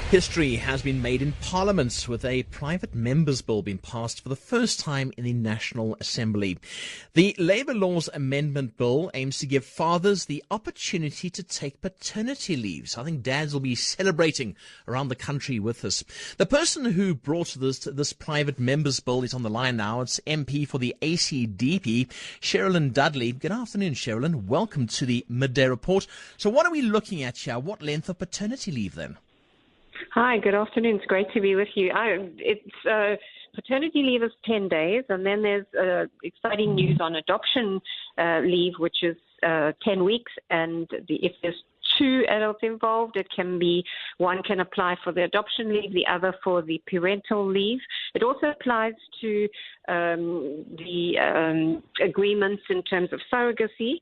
History has been made in Parliament with a private members' bill being passed for the first time in the National Assembly. The Labour Laws Amendment Bill aims to give fathers the opportunity to take paternity leave. So I think dads will be celebrating around the country with this. The person who brought this private members' bill is on the line now. It's MP for the ACDP, Cheryllyn Dudley. Good afternoon, Cheryllyn. Welcome to the Midday Report. So what are we looking at here? What length of paternity leave then? Hi, good afternoon. It's great to be with you. Paternity leave is 10 days, and then there's exciting news on adoption leave, which is 10 weeks. And if there's two adults involved, one can apply for the adoption leave, the other for the parental leave. It also applies to the agreements in terms of surrogacy.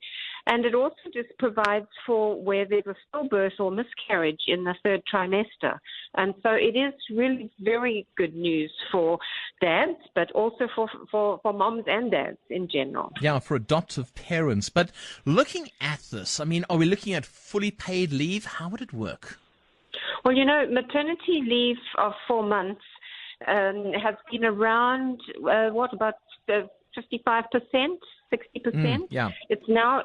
And it also just provides for where there's a stillbirth or miscarriage in the third trimester. And so it is really very good news for dads, but also for moms and dads in general. Yeah, for adoptive parents. But looking at this, I mean, are we looking at fully paid leave? How would it work? Well, maternity leave of 4 months has been around, about 55%? 60%. Yeah. It's now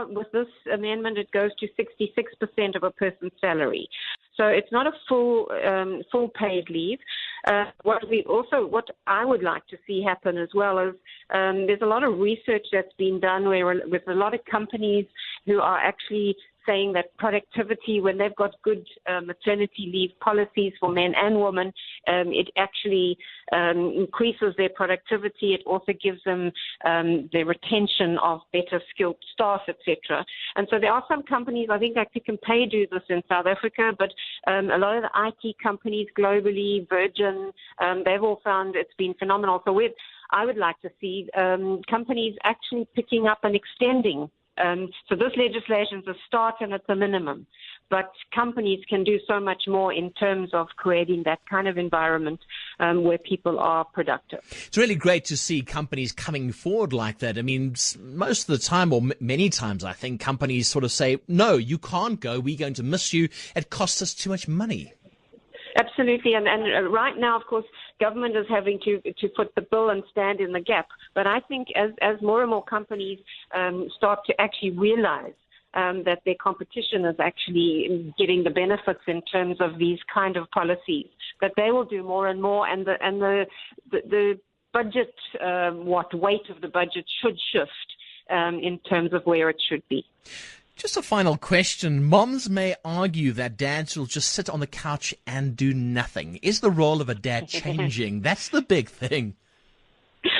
with this amendment, it goes to 66% of a person's salary. So it's not a full paid leave. What I would like to see happen as well is there's a lot of research that's been done with a lot of companies who are actually saying that productivity, when they've got good maternity leave policies for men and women, it actually increases their productivity. It also gives them the retention of better skilled staff, etc. And so there are some companies, I think like Pick n Pay do this in South Africa, but a lot of the IT companies globally, Virgin, they've all found it's been phenomenal. So I would like to see companies actually picking up and extending. So this legislation is a start and it's a minimum. But companies can do so much more in terms of creating that kind of environment where people are productive. It's really great to see companies coming forward like that. I mean, most of the time, or many times, I think companies sort of say, no, you can't go. We're going to miss you. It costs us too much money. Absolutely. And right now, of course, government is having to foot the bill and stand in the gap. But I think as more and more companies start to actually realize that their competition is actually getting the benefits in terms of these kind of policies, that they will do more and more, and the budget, weight of the budget should shift in terms of where it should be. Just a final question. Moms may argue that dads will just sit on the couch and do nothing. Is the role of a dad changing? That's the big thing.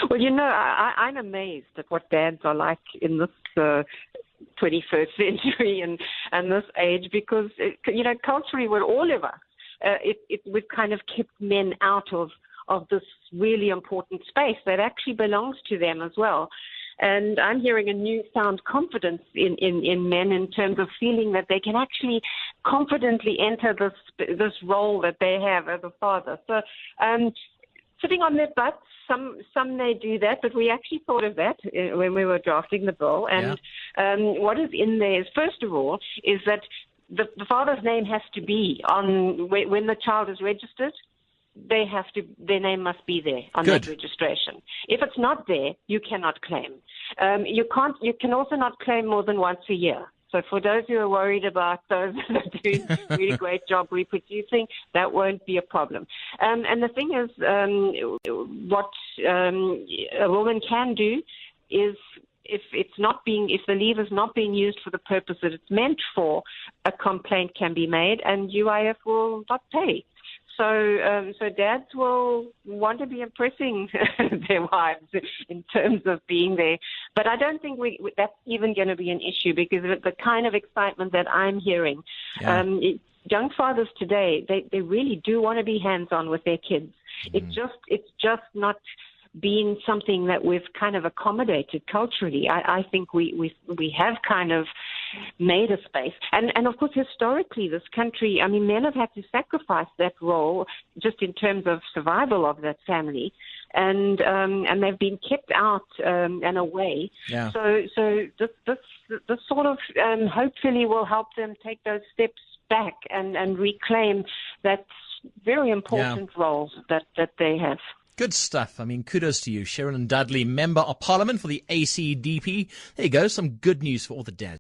Well, I'm amazed at what dads are like in this 21st century and this age, because, culturally, we're all of us. We've kind of kept men out of this really important space that actually belongs to them as well. And I'm hearing a newfound confidence in men in terms of feeling that they can actually confidently enter this role that they have as a father. So sitting on their butts, some may do that, but we actually thought of that when we were drafting the bill. And what is in there is, first of all, is that the father's name has to be on when the child is registered. Their name must be there on that registration. If it's not there, you cannot claim. You can also not claim more than once a year. So for those who are worried about those that are doing a really great job reproducing, that won't be a problem. And the thing is, what a woman can do is, if the leave is not being used for the purpose that it's meant for, a complaint can be made, and UIF will not pay. So dads will want to be impressing their wives in terms of being there. But I don't think that's even going to be an issue, because of the kind of excitement that I'm hearing. Yeah. Young fathers today, they really do want to be hands-on with their kids. It's just not been something that we've kind of accommodated culturally. I think we have kind of made a space. And of course, historically, this country, I mean, men have had to sacrifice that role just in terms of survival of that family. And they've been kept out and away. Yeah. So this sort of hopefully will help them take those steps back and reclaim that very important role that they have. Good stuff. I mean, kudos to you, Cheryllyn Dudley, Member of Parliament for the ACDP. There you go, some good news for all the dads.